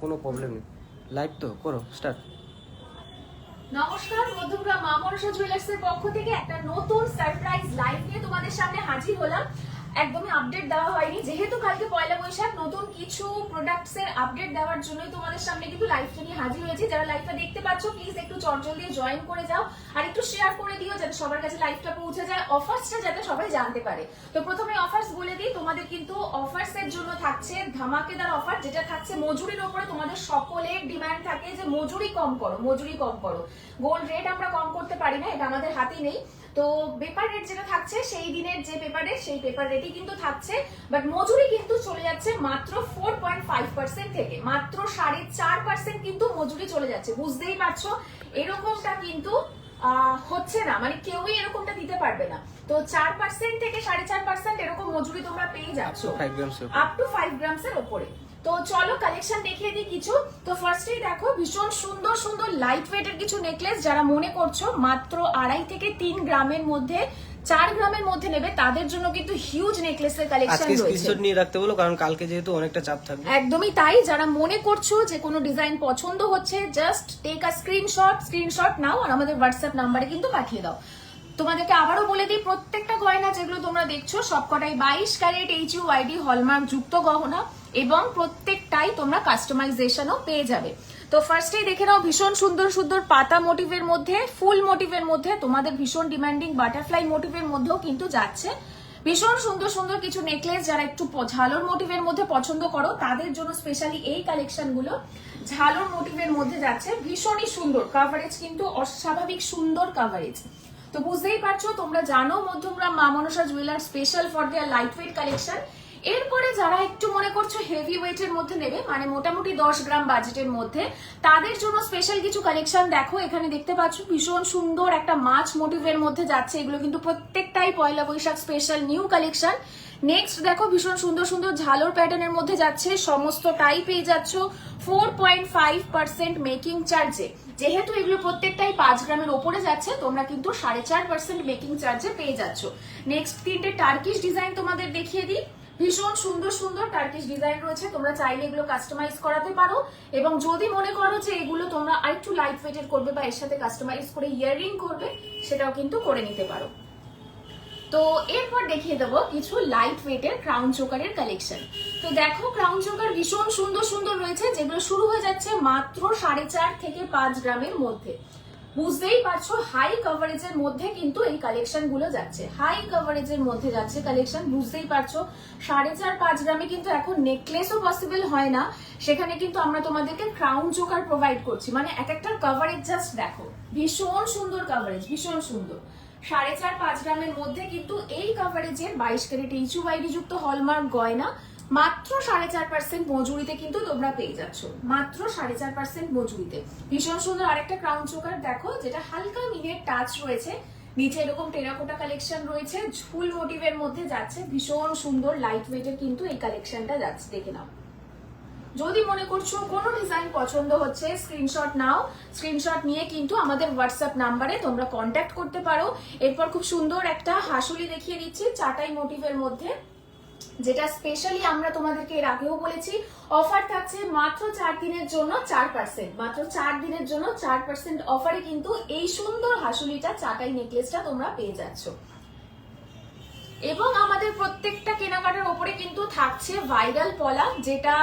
কোনো প্রবলেম নেই। লাইভ তো করো স্টার্ট। নমস্কার বন্ধুরা, মা মনসা জুয়েলার্সের পক্ষ থেকে একটা নতুন সারপ্রাইজ লাইভ নিয়ে তোমাদের সামনে হাজির হলাম। একদমই আপডেট দেওয়া হয়নি, যেহেতু কালকে পয়লা বৈশাখ, নতুন কিছু প্রোডাক্টস এর আপডেট দেওয়ার জন্যই তোমাদের সামনে কিন্তু লাইভটা নিয়ে হাজির হয়েছি। যারা লাইভটা দেখতে পাচ্ছ প্লিজ একটু চটজল দিয়ে জয়েন করে যাও আর একটু শেয়ার করে দিও যাতে সবার কাছে লাইভটা পৌঁছে যায়, অফার্সটা যাতে সবাই জানতে পারে। তো প্রথমে অফার্স বলে দিই, তোমাদের কিন্তু অফার্স এর জন্য থাকছে ধামাকেদার অফার, যেটা থাকছে মজুরির উপরে। তোমাদের সকলের ডিমান্ড থাকে যে মজুরি কম করো, মজুরি কম করো। গোল্ড রেট আমরা কম করতে পারি না, এটা আমাদের হাতে নেই। তো পেপার রেট যেটা থাকছে সেই দিনের যে পেপার রেট সেই পেপার রেটই কিন্তু থাকছে, বাট মজুরি কিন্তু চলে যাচ্ছে মাত্র 4.5% থেকে মাত্র 4.5% কিন্তু মজুরি চলে যাচ্ছে। বুঝতেই পারছো এরকমটা কিন্তু হচ্ছে না, মানে কেউই এরকমটা দিতে পারবে না। তো 4% থেকে 4.5% এরকম মজুরি তোমরা পেয়ে যাচ্ছ আপ টু 5 গ্রামস এর উপরে। তো চলো কালেকশন দেখিয়ে দিই কিছু। তো ফার্স্টেই দেখো ভীষণ সুন্দর সুন্দর লাইট ওয়েট এর কিছু নেকলেস। যারা মনে করছো মাত্র 2.5 থেকে 3 গ্রামের মধ্যে 4 গ্রামের মধ্যে নেবে, তাদের জন্য কিন্তু হিউজ নেকলেসের কালেকশন আজকে রয়েছে। স্ক্রিনশট নিয়ে রাখতে বলো, কারণ কালকে যেহেতু অনেকটা চাপ থাকবে। একদমই তাই, যারা মনে করছো যে কোনো ডিজাইন পছন্দ হচ্ছে, জাস্ট টেক আ স্ক্রিনশট নাও আর আমাদের হোয়াটসঅ্যাপ নাম্বারে কিন্তু পাঠিয়ে দাও। তোমাদেরকে আবারও বলে দিই, প্রত্যেকটা গয়না যেগুলো তোমরা দেখছো সবকটাই 22 ক্যারেট HUID হলমার্ক যুক্ত গহনা এবং প্রত্যেকটাই তোমরা কাস্টমাইজেশনও পেয়ে যাবে। তো ফার্স্টেই দেখে নাও ভীষণ সুন্দর সুন্দর পাতা মোটিভের মধ্যে, ফুল মোটিভের মধ্যে, তোমাদের ভীষণ ডিমান্ডিং বাটারফ্লাই মোটিভের মধ্যেও কিন্তু যাচ্ছে ভীষণ সুন্দর সুন্দর কিছু নেকলেস। যারা একটু ঝালর মোটিভের মধ্যে পছন্দ করো তাদের জন্য স্পেশালি এই কালেকশন গুলো ঝালর মোটিভের মধ্যে যাচ্ছে। ভীষণই সুন্দর কাভারেজ, কিন্তু অস্বাভাবিক সুন্দর কাভারেজ। তো বুঝতেই পারছো, তোমরা জানো মধ্যমগ্রাম মা Manasa jewellers special for their light weight collection. এরপরে যারা একটু মনে করছো হেভি ওয়েটের মধ্যে নেবে, মানে মোটামুটি 10 গ্রাম বাজেটের মধ্যে, তাদের জন্য স্পেশাল কিছু কালেকশন দেখো। এখানে দেখতে পাচ্ছ ভীষণ সুন্দর একটা মাছ মোটিভের মধ্যে যাচ্ছে। এগুলো কিন্তু প্রত্যেকটাই Poila Baishakh special new collection. Next দেখো ভীষণ সুন্দর সুন্দর ঝালর প্যাটার্নের মধ্যে যাচ্ছে, সমস্তটাই পেয়ে যাচ্ছ 4.5% মেকিং চার্জে। যেহেতু এগুলো প্রত্যেকটাই 5 গ্রামের ওপরে যাচ্ছে, তোমরা কিন্তু 4.5% মেকিং চার্জে পেয়ে যাচ্ছ। নেক্সট তিনটে টার্কিশ ডিজাইন তোমাদের দেখিয়ে দিই। ভীষণ সুন্দর সুন্দর টার্কিশ ডিজাইন রয়েছে, তোমরা চাইলে এগুলো কাস্টমাইজ করাতে পারো। এবং যদি মনে করো যে এগুলো তোমরা আরেকটু লাইট ওয়েটের করবে বা এর সাথে কাস্টমাইজ করে ইয়াররিং করবে, সেটাও কিন্তু করে নিতে পারো। তো এরপর দেখিয়ে দেবো কিছু লাইট ওয়েটের ক্রাউন চোকারের কালেকশন। তো দেখো ক্রাউন চোকার ভীষণ সুন্দর সুন্দর রয়েছে, যেগুলো শুরু হয়ে যাচ্ছে মাত্র 4.5 থেকে 5 গ্রামের মধ্যে। বুঝতেই পারছো হাই কভারেজের মধ্যে কিন্তু এই কালেকশন গুলো যাচ্ছে, হাই কভারেজের মধ্যে যাচ্ছে কালেকশন। বুঝতেই পারছো 4.5-5 গ্রামে কিন্তু এখন নেকলেসও পসিবল হয় না, সেখানে কিন্তু আমরা তোমাদেরকে ক্রাউন চোকার প্রোভাইড করছি। মানে এক একটার কভারেজ জাস্ট দেখো, ভীষণ সুন্দর কভারেজ, ভীষণ সুন্দর। 4.5-5 গ্রামের মধ্যে কিন্তু এই কভারেজের 22 ক্যারেট HUID যুক্ত হলমার্ক গয়না মাত্র 4.5% মজুরিতে কিন্তু তোমরা পেয়ে যাচ্ছ, মাত্র 4.5% মজুরিতে। ভীষণ সুন্দর আরেকটা ক্রাউন চোকার দেখো, যেটা হালকা মিনের টাচ রয়েছে, নিচে এরকম টেরাকোটা কালেকশন রয়েছে, ঝুল মোটিভের মধ্যে যাচ্ছে। ভীষণ সুন্দর লাইট ওয়েটের কিন্তু এই কালেকশনটা যাচ্ছে, দেখে নাও। যদি মনে করছো কোনো ডিজাইন পছন্দ হচ্ছে, স্ক্রিনশট নাও, স্ক্রিনশট নিয়ে কিন্তু আমাদের হোয়াটসঅ্যাপ নাম্বারে তোমরা কন্ট্যাক্ট করতে পারো। এরপর খুব সুন্দর একটা হাসুলি দেখিয়ে দিচ্ছি চাটাই মোটিভের মধ্যে, যেটা স্পেশালি আমরা তোমাদেরকে এর আগেও বলেছি অফার থাকছে মাত্র 4 দিনের জন্য 4%, মাত্র 4 দিনের জন্য 4% অফারে কিন্তু এই সুন্দর হাসুলিটা চাটাই নেকলেসটা তোমরা পেয়ে যাচ্ছ। এবং আমাদের প্রত্যেকটা কেনাকাটার ওপরে কিন্তু থাকছে ভাইরাল পলা, যেটা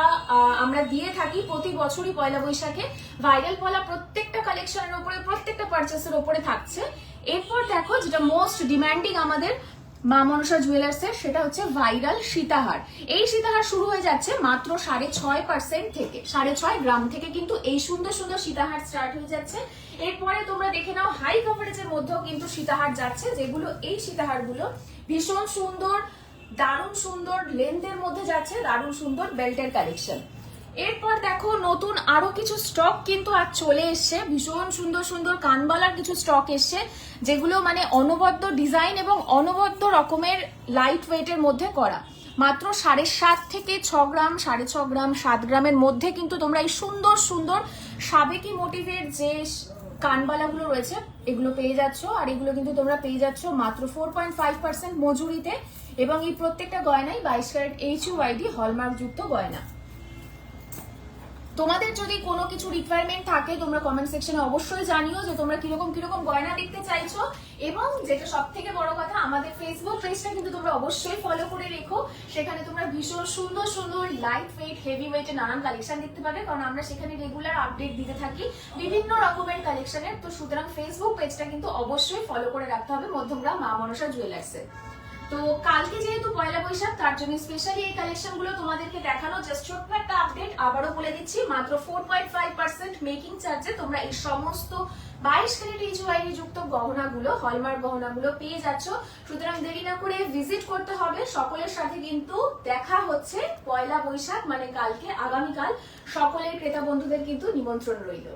আমরা দিয়ে থাকি প্রতি বছরই পয়লা বৈশাখে। ভাইরাল পলা প্রত্যেকটা কালেকশনের উপরে, প্রত্যেকটা পারচেসের উপরে থাকছে। এরপর দেখো যেটা মোস্ট ডিমান্ডিং আমাদের মা মনসা জুয়েলার্সের, সেটা হচ্ছে ভাইরাল সীতাহার। এই সীতাহার শুরু হয়ে যাচ্ছে মাত্র 6.5% থেকে, 6.5 গ্রাম থেকে কিন্তু এই সুন্দর সুন্দর সীতাহার স্টার্ট হয়ে যাচ্ছে। এরপরে তোমরা দেখে নাও হাই কভারেজের মধ্যেও কিন্তু সীতাহার যাচ্ছে, যেগুলো এই সীতাহার গুলো ভীষণ সুন্দর, দারুণ সুন্দর লেন্থের মধ্যে যাচ্ছে, দারুণ সুন্দর বেল্টের কালেকশন। এরপর দেখো নতুন আরো কিছু স্টক কিন্তু আজ চলে এসছে, ভীষণ সুন্দর সুন্দর কানবালার কিছু স্টক এসছে, যেগুলো মানে অনবদ্য ডিজাইন এবং অনবদ্য রকমের লাইট ওয়েটের মধ্যে করা। মাত্র 7.5 থেকে 6 গ্রাম, 6.5 গ্রাম, 7 গ্রামের মধ্যে কিন্তু তোমরা এই সুন্দর সুন্দর সাবেকি মোটিভের যে কানবালাগুলো রয়েছে এগুলো পেয়ে যাচ্ছ। আর এগুলো কিন্তু তোমরা পেয়ে যাচ্ছ মাত্র 4.5% মজুরিতে। এবং এই প্রত্যেকটা গয়নাই 22 ক্যারেট HUID হলমার্ক যুক্ত গয়না। তোমাদের যদি কোনো কিছু রিকোয়ারমেন্ট থাকে তোমরা কমেন্ট সেকশনে অবশ্যই জানিও যে তোমরা কিরকম কিরকম গয়না দেখতে চাইছো। এবং যেটা সব থেকে বড় কথা, আমাদের ফেসবুক পেজটা কিন্তু তোমরা অবশ্যই ফলো করে রেখো। সেখানে তোমরা ভীষণ সুন্দর সুন্দর লাইট ওয়েট, হেভি ওয়েটের নানান কালেকশন দেখতে পাবে, কারণ আমরা সেখানে রেগুলার আপডেট দিতে থাকি বিভিন্ন রকমের কালেকশনের। তো সুতরাং ফেসবুক পেজটা কিন্তু অবশ্যই ফলো করে রাখতে হবে মধ্যমগ্রাম মা মনসা জুয়েলার্সের। তো কালকে যেহেতু পয়লা বৈশাখ, তার জন্য স্পেশালি এই কালেকশন গুলো তোমাদেরকে দেখানো। জাস্ট ছোট্ট একটা আপডেট আবারও বলে দিচ্ছি, মাত্র 4.5% মেকিং চার্জে তোমরা এই সমস্ত 22 ক্যারেট জুয়েলারি যুক্ত গহনাগুলো, হলমার্ক গহনাগুলো পেয়ে যাচ্ছ। সুতরাং দেরি না করে ভিজিট করতে হবে। সকলের সাথে কিন্তু দেখা হচ্ছে পয়লা বৈশাখ মানে কালকে, আগামীকাল। সকলের ক্রেতা বন্ধুদের কিন্তু নিমন্ত্রণ রইল।